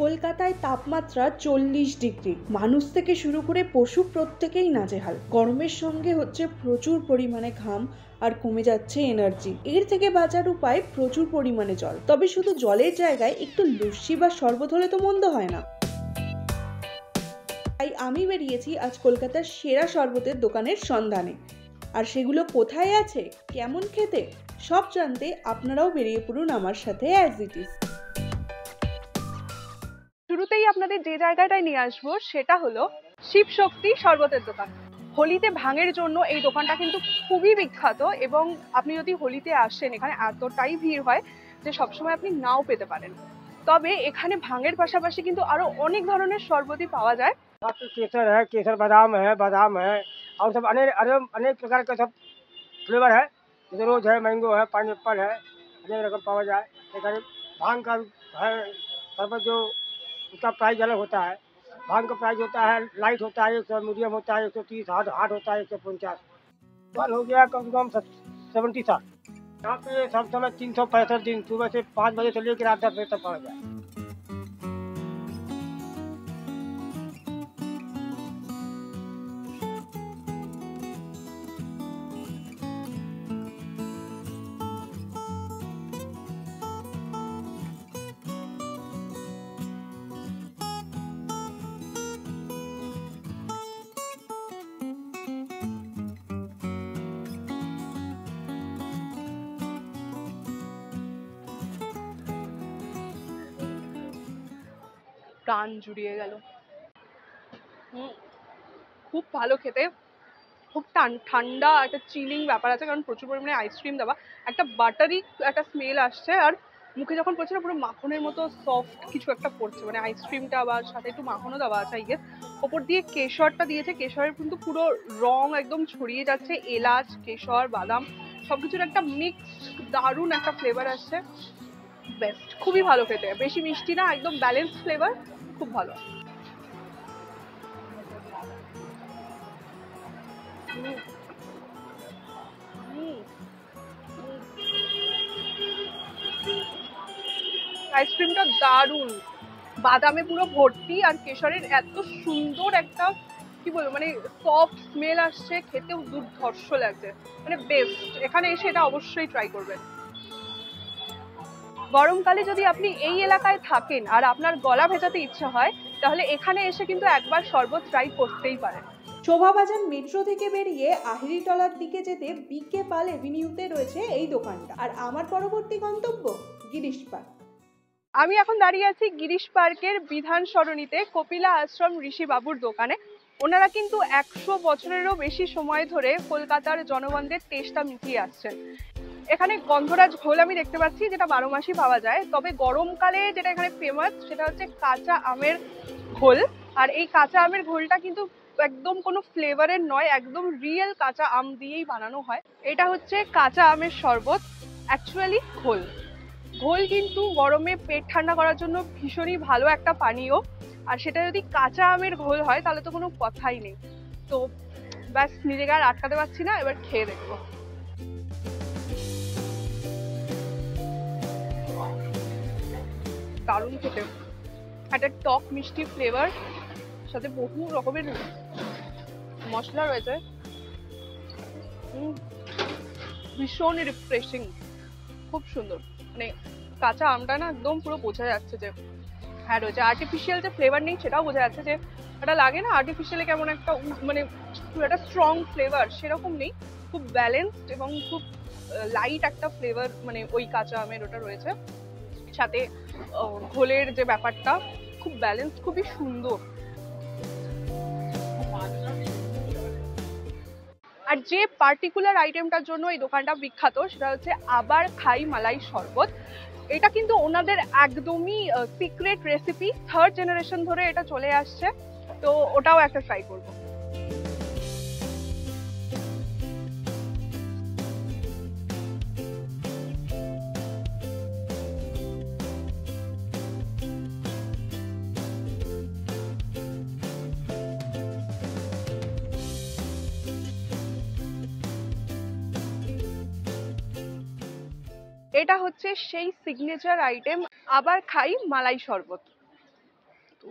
কলকাতায় তাপমাত্রা 40 ডিগ্রি। মানুষ থেকে শুরু করে পশু প্রত্যেকেই নাজেহাল। গরমের সঙ্গে হচ্ছে প্রচুর পরিমাণে ঘাম আর কমে যাচ্ছে এনার্জি। এর থেকে বাঁচার উপায় প্রচুর পরিমাণে জল। তবে শুধু জলের জায়গায় একটু লস্যি বা শরবত হলে তো মন্দ হয় না। তাই আমি বেরিয়েছি আজ কলকাতার সেরা শরবতের দোকানের সন্ধানে। আর সেগুলো কোথায় আছে, কেমন খেতে, সব জানতে আপনারাও বেরিয়ে পড়ুন আমার সাথে অ্যাজ ইট ইজ। শুরুতেই আপনাদের যে জায়গাটায় নিয়ে আসবো সেটা হলো শিব শক্তি শরবতের দোকান। হোলিতে ভাঙের জন্য এই দোকানটা কিন্তু খুবই বিখ্যাত এবং আপনি যদি হোলিতে আসেন এখানে এতটাই ভিড় হয় যে সবসময় আপনি নাও পেতে পারেন। তবে এখানে ভাঙের পাশাপাশি কিন্তু আরো অনেক ধরনের শরবতই পাওয়া যায়। केसर है, केसर बादाम है और सब अनेक प्रकार का सब फ्लेवर है। जैसे रोज है, मैंगो है, पाइनएप्पल है, अनेक रकम पावा जाए। एखाने भांग का है शरबत, जो उसका प्राइस अलग होता है। भांग का प्राइस होता है लाइट होता है 100, मीडियम होता है 130, हार्ड होता है 150। वन हो गया कम से कम 70 साल। यहाँ पे सब समय 365 दिन सुबह से 5 बजे से लेकर रात 10 बजे तक पावा जाए। প্রাণ জুড়িয়ে গেল। খুব ভালো খেতে, খুব ঠান্ডা একটা চিলিং ব্যাপার আছে, কারণ প্রচুর পরিমাণে আইসক্রিম দেওয়া। একটা বাটারি একটা স্মেল আসছে, আর মুখে যখন পড়ছে না পুরো মাখনের মতো সফট কিছু একটা পড়ছে, মানে আইসক্রিমটা আবার সাথে একটু মাখনও দেওয়া আছে। ওপর দিয়ে কেশরটা দিয়েছে, কেশরের কিন্তু পুরো রং একদম ছড়িয়ে যাচ্ছে। এলাচ, কেশর, বাদাম সবকিছুর একটা মিক্স দারুণ একটা ফ্লেভার আসছে। বেস্ট, খুবই ভালো খেতে। বেশি মিষ্টি না, একদম ব্যালেন্স ফ্লেভার, খুব ভালো। আইসক্রিমটা দারুণ, বাদামে পুরো ভর্তি, আর কেশরের এত সুন্দর একটা কি বলবো মানে সফট স্মেল আসছে, খেতেও দুর্ধর্ষ লাগছে, মানে বেস্ট। এখানে এসে এটা অবশ্যই ট্রাই করবেন। গরমকালে যদি আপনি এই এলাকায় থাকেন আর আপনার গলা ভেজাতে ইচ্ছা হয়, তাহলে এখানে এসে কিন্তু একবার শরবত ট্রাই করতেই পারেন। শোভাবাজার মেট্রো থেকে বেরিয়ে আহিরিটলার দিকে যেতে বিকে পাল এভিনিউতে রয়েছে এই দোকানটা। আর আমার পরবর্তী গন্তব্য গিরিশ পার্ক। আমি এখন দাঁড়িয়ে আছি গিরিশ পার্কের বিধান সরণিতে কপিলা আশ্রম ঋষি বাবুর দোকানে। ওনারা কিন্তু 100 বছরেরও বেশি সময় ধরে কলকাতার জনগণদের টেস্টটা মিটিয়ে আসছেন। এখানে গন্ধরাজ ঘোল আমি দেখতে পাচ্ছি, যেটা 12 মাসই পাওয়া যায়। তবে গরমকালে যেটা এখানে ফেমাস সেটা হচ্ছে কাঁচা আমের ঘোল। আর এই কাঁচা আমের ঘোলটা কিন্তু একদম কোনো ফ্লেভারের নয়, একদম রিয়েল কাঁচা আম দিয়েই বানানো হয়। এটা হচ্ছে কাঁচা আমের শরবত, অ্যাকচুয়ালি ঘোল। ঘোল কিন্তু গরমে পেট ঠান্ডা করার জন্য ভীষণই ভালো একটা পানীয়, আর সেটা যদি কাঁচা আমের ঘোল হয় তাহলে তো কোনো কথাই নেই। তো ব্যাস, নিজেকে আর আটকাতে পারছি না, এবার খেয়ে দেখবো। দারুণ খেতে, একটা টক মিষ্টি ফ্লেভার, সাথে বহু রকমের মশলা রয়েছে। ভীষণ রিফ্রেশিং, খুব সুন্দর। মানে কাঁচা আমটা না একদম পুরো বোঝা যাচ্ছে যে হ্যাঁ রয়েছে। আর্টিফিশিয়াল যে ফ্লেভার নেই সেটাও বোঝা যাচ্ছে, যে এটা লাগে না আর্টিফিশিয়ালি কেমন একটা মানে একটা স্ট্রং ফ্লেভার, সেরকম নেই। খুব ব্যালেন্সড এবং খুব লাইট একটা ফ্লেভার, মানে ওই কাঁচা আমের ওটা রয়েছে। সাথে ঘোলের যে ব্যাপারটা খুব ব্যালেন্স, খুবই সুন্দর। আর যে পার্টিকুলার আইটেমটার জন্য এই দোকানটা বিখ্যাত সেটা হচ্ছে আবার খাই মালাই শরবত। এটা কিন্তু ওনাদের একদমই সিক্রেট রেসিপি, 3rd জেনারেশন ধরে এটা চলে আসছে। তো ওটাও একটা ট্রাই করবো। এটা হচ্ছে সেই সিগনেচার আইটেম আবার খাই মালাই শরবত। তো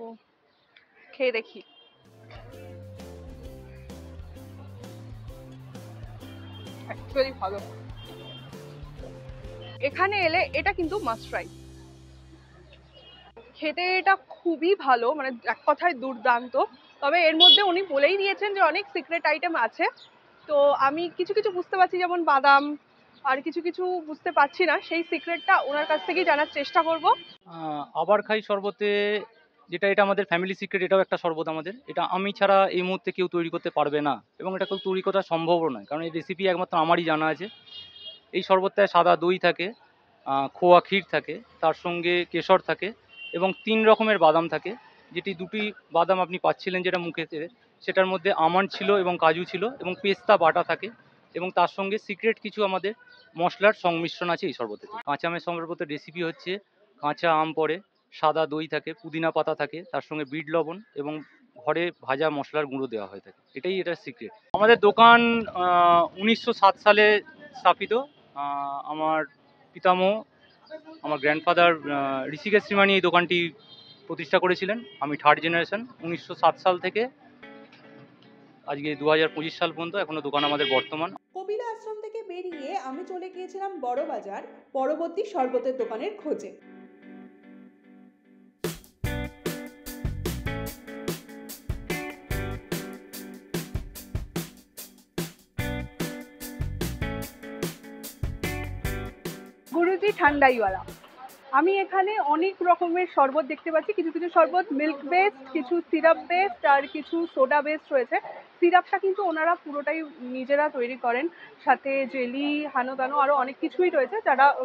খেয়ে দেখি। অ্যাকচুয়ালি ভালো। এখানে এলে এটা কিন্তু মাস্ট ট্রাই। খেতে এটা খুবই ভালো, মানে এক কথায় দুর্দান্ত। তবে এর মধ্যে উনি বলেই দিয়েছেন যে অনেক সিক্রেট আইটেম আছে। তো আমি কিছু কিছু বুঝতে পারছি, যেমন বাদাম, আর কিছু কিছু বুঝতে পারছি না। সেই সিক্রেটটা ওনার কাছ থেকেই জানার চেষ্টা করব। আবার খাই শরবতে, এটা আমাদের ফ্যামিলি সিক্রেট। এটাও একটা শরবত আমাদের, এটা আমি ছাড়া এই মুহূর্তে কেউ তৈরি করতে পারবে না, এবং এটা কেউ তৈরি করা সম্ভবও নয়, কারণ এই রেসিপি একমাত্র আমারই জানা আছে। এই শরবতটায় সাদা দই থাকে, খোয়া ক্ষীর থাকে, তার সঙ্গে কেশর থাকে, এবং 3 রকমের বাদাম থাকে। দুটি বাদাম আপনি পাচ্ছিলেন যেটা মুখেতে, সেটার মধ্যে আমন্ড ছিল এবং কাজু ছিল, এবং পেস্তা বাটা থাকে, এবং তার সঙ্গে সিক্রেট কিছু আমাদের মশলার সংমিশ্রণ আছে এই শরবতে। কাঁচা আমের শরবতের রেসিপি হচ্ছে কাঁচা আম পড়ে, সাদা দই থাকে, পুদিনা পাতা থাকে, তার সঙ্গে বিট লবণ এবং ঘরে ভাজা মশলার গুঁড়ো দেওয়া হয়ে থাকে। এটাই এটার সিক্রেট। আমাদের দোকান 1907 সালে স্থাপিত। আমার পিতামহ, আমার গ্র্যান্ডফাদার ঋষিকেশ শ্রীমানি এই দোকানটি প্রতিষ্ঠা করেছিলেন। আমি 3rd জেনারেশন। 1907 সাল থেকে আজকে 2025 সাল পর্যন্ত এখনো দোকান আমাদের বর্তমান। কপিলা আশ্রম থেকে বেরিয়ে আমি চলে গিয়েছিলাম বড় বাজার পরবর্তী শরবতের দোকানের খোঁজে। গুরুজি ঠান্ডাইওয়ালা। আমি এখানে অনেক রকমের শরবত দেখতে পাচ্ছি। কিছু কিছু শরবত মিল্ক বেসড, কিছু সিরাপ বেসড, আর কিছু সোডা বেসড রয়েছে। সিরাপটা কিন্তু ওনারা পুরোটাই নিজেরা তৈরি করেন, সাথে জেলি হানো দানো আরও অনেক কিছুই রয়েছে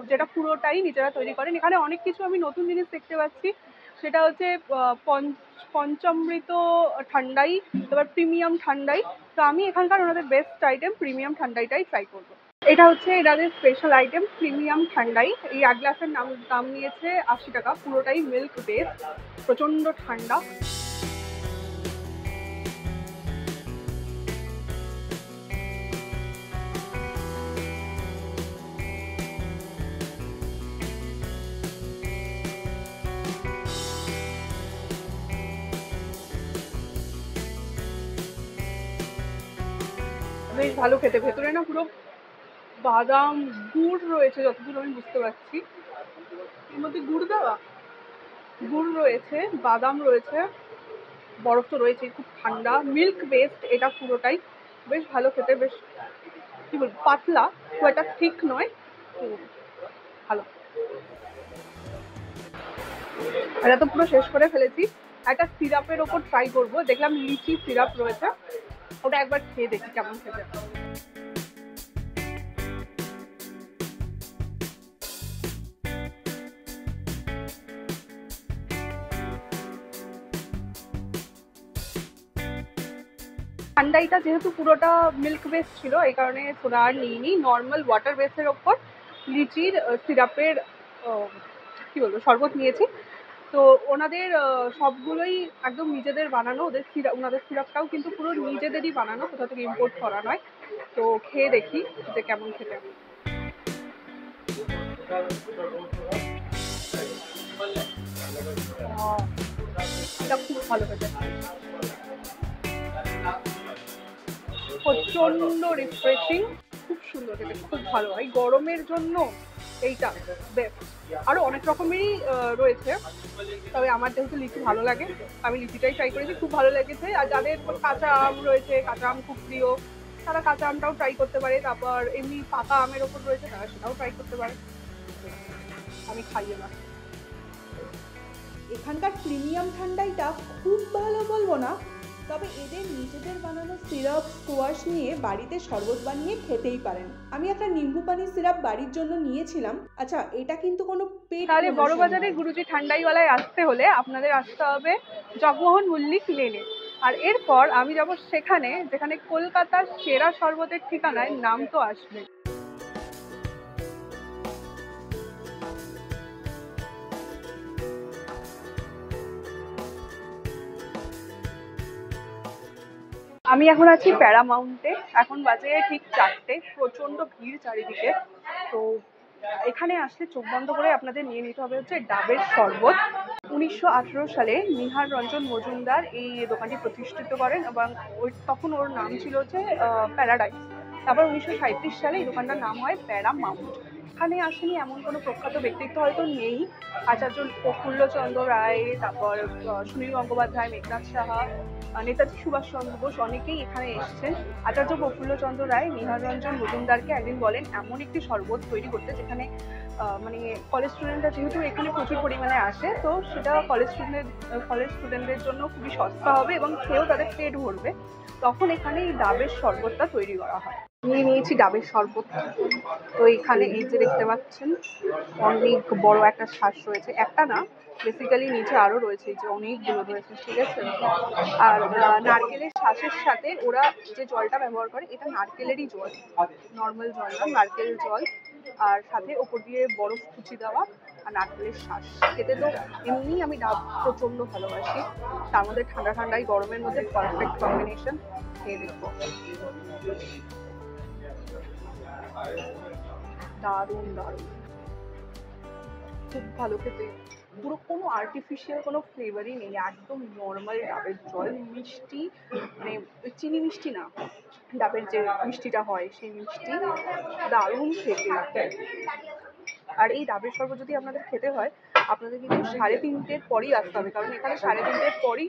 যেটা পুরোটাই নিজেরা তৈরি করেন। এখানে অনেক কিছু আমি নতুন জিনিস দেখতে পাচ্ছি, সেটা হচ্ছে পঞ্চামৃত ঠান্ডাই, এবার প্রিমিয়াম ঠান্ডাই। তো আমি এখানকার ওনাদের বেস্ট আইটেম প্রিমিয়াম ঠান্ডাইটাই ট্রাই করবো। এটা হচ্ছে এনাদের স্পেশাল আইটেম প্রিমিয়াম ঠান্ডাই। এই 1 গ্লাসের দাম নিয়েছে 80 টাকা। পুরোটাই মিল্ক বেস, প্রচণ্ড ঠান্ডা। বেশ ভালো খেতে। ভেতরে না পুরো বাদাম গুড় রয়েছে, যতদূর আমি বুঝতে পারছি। এর মধ্যে গুড় রয়েছে, বাদাম রয়েছে, বরফ তো রয়েছে, খুব ঠান্ডা। মিল্ক বেসড এটা পুরোটাই। বেশ ভালো খেতে, বেশ কি বলবো, পাতলা, খুব একটা ঠিক নয়, তো ভালো। এটা তো পুরো শেষ করে ফেলেছি। একটা সিরাপের ওপর ট্রাই করবো। দেখলাম লিচি সিরাপ রয়েছে, ওটা একবার খেয়ে দেখি কেমন খেতে। ঠান্ডাইটা যেহেতু পুরোটা মিল্ক বেস ছিল, এই কারণে সোডা আর নিইনি। নর্মাল ওয়াটার বেসের ওপর লিচির সিরাপের কি বলবো শরবত নিয়েছি। তো ওনাদের সবগুলোই একদম নিজেদের বানানো। ওনাদের সিরাপটাও কিন্তু পুরো নিজেদেরই বানানো, কোথা থেকে ইম্পোর্ট করা নয়। তো খেয়ে দেখি যে কেমন খেতে। এটা খুব ভালো খেতে, প্রচন্ড রিফ্রেশিং, খুব সুন্দর খেতে, খুব ভালো। এই গরমের জন্য এইটা বেস্ট। আরো অনেক রকমেরই রয়েছে, তবে আমার যেহেতু লিচি ভালো লাগে, আমি লিচিটাই ট্রাই করেছি, খুব ভালো লেগেছে। আর যাদের কাঁচা আম রয়েছে, কাঁচা আম খুব প্রিয়, তারা কাঁচা আমটাও ট্রাই করতে পারে। তারপর এমনি পাকা আমের ওপর রয়েছে, তারা সেটাও ট্রাই করতে পারে। আমি খাইয়ে না। এখানকার প্রিমিয়াম ঠান্ডাইটা খুব ভালো বলবো না, তবে এদের নিজেদের বানানো সিরাপ স্কোয়াশ নিয়ে বাড়িতে শরবত বানিয়ে খেতেই পারেন। আমি একটা নিম্বু পানি সিরাপ বাড়ির জন্য নিয়েছিলাম। আচ্ছা, এটা কিন্তু কোনো পেট। তাহলে বড়বাজারে গুরুজি ঠান্ডাইওয়ালায় আসতে হলে আপনাদের আসতে হবে জগমোহন মল্লিক লেনে। আর এরপর আমি যাব সেখানে যেখানে কলকাতার সেরা শরবতের ঠিকানায় নাম তো আসবে। আমি এখন আছি প্যারামাউন্টে। এখন বাজে ঠিক 4টে। প্রচন্ড ভিড় চারিদিকে। তো এখানে আসলে চোখ বন্ধ করে আপনাদের নিয়ে নিতে হবে হচ্ছে ডাবের শরবত। 1918 সালে নিহার রঞ্জন মজুমদার এই দোকানটি প্রতিষ্ঠিত করেন এবং তখন ওর নাম ছিল হচ্ছে প্যারাডাইস। তারপর 1937 সালে এই দোকানটার নাম হয় প্যারামাউন্ট। এখানে আসেনি এমন কোনো প্রখ্যাত ব্যক্তিত্ব হয়তো নেই। আচার্য প্রফুল্লচন্দ্র রায়, তারপর সুনীল গঙ্গোপাধ্যায়, মেঘনাথ সাহা, নেতাজি সুভাষচন্দ্র বোস অনেকেই এখানে এসেছেন। আচার্য প্রফুল্লচন্দ্র রায় নিহার রঞ্জন মজুমদারকে একদিন বলেন এমন একটি শরবত তৈরি করতে যেখানে মানে কলেজ স্টুডেন্টরা যেহেতু এখানে প্রচুর পরিমাণে আসে, তো সেটা কলেজ স্টুডেন্টদের জন্য খুবই সস্তা হবে এবং খেয়েও তাদের পেট ভরবে। তখন এখানে এই ডাবের শরবতটা তৈরি করা হয়। নিয়ে নিয়েছি ডাবের শরবত। তো এখানে এই যে দেখতে পাচ্ছেন অনেক বড় একটা শ্বাস রয়েছে, একটা না বেসিক্যালি নিচে আরো রয়েছে, এই যে অনেকগুলো রয়েছে, ঠিক আছে। আর নারকেলের শ্বাসের সাথে ওরা যে জলটা ব্যবহার করে এটা নারকেলেরই জল, নর্মাল জল না, নারকেল জল, আর সাথে ওপর দিয়ে বরফ কুচি দেওয়া আর নারকেলের শ্বাস। খেতে তো এমনি আমি ডাব প্রচণ্ড ভালোবাসি, তার মধ্যে ঠান্ডা ঠান্ডাই গরমের মধ্যে পারফেক্ট কম্বিনেশন। খেয়ে দেখবো, দারুণ দারুণ, খুব ভালো খেতে। পুরো কোনো আর্টিফিশিয়াল কোনো ফ্লেভারই নেই, একদম নর্মাল ডাবের জল, মিষ্টি, মানে চিনি মিষ্টি না, ডাবের যে মিষ্টিটা হয় সেই মিষ্টি, দারুণ খেতে। আর এই ডাবের শরবত যদি আপনাদের খেতে হয় আপনাদের কিন্তু 3:30-র পরই আসতে হবে, কারণ এখানে 3:30-র পরই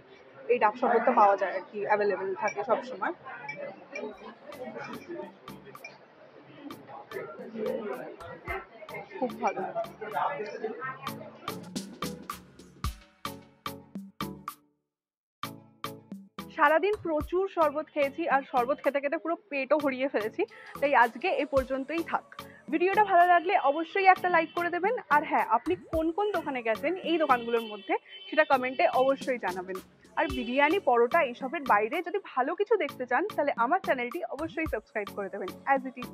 এই ডাব শরবতটা পাওয়া যায় আর কি, অ্যাভেলেবেল থাকে সবসময়। খুব ভালো। সারাদিন প্রচুর শরবত খেয়েছি আর শরবত খেতে খেতে পুরো পেটও ভরিয়ে ফেলেছি, তাই আজকে এ পর্যন্তই থাক। ভিডিওটা ভালো লাগলে অবশ্যই একটা লাইক করে দেবেন। আর হ্যাঁ, আপনি কোন কোন দোকানে গেছেন এই দোকানগুলোর মধ্যে সেটা কমেন্টে অবশ্যই জানাবেন। আর বিরিয়ানি, পরোটা এইসবের বাইরে যদি ভালো কিছু দেখতে চান তাহলে আমার চ্যানেলটি অবশ্যই সাবস্ক্রাইব করে দেবেন। As it is.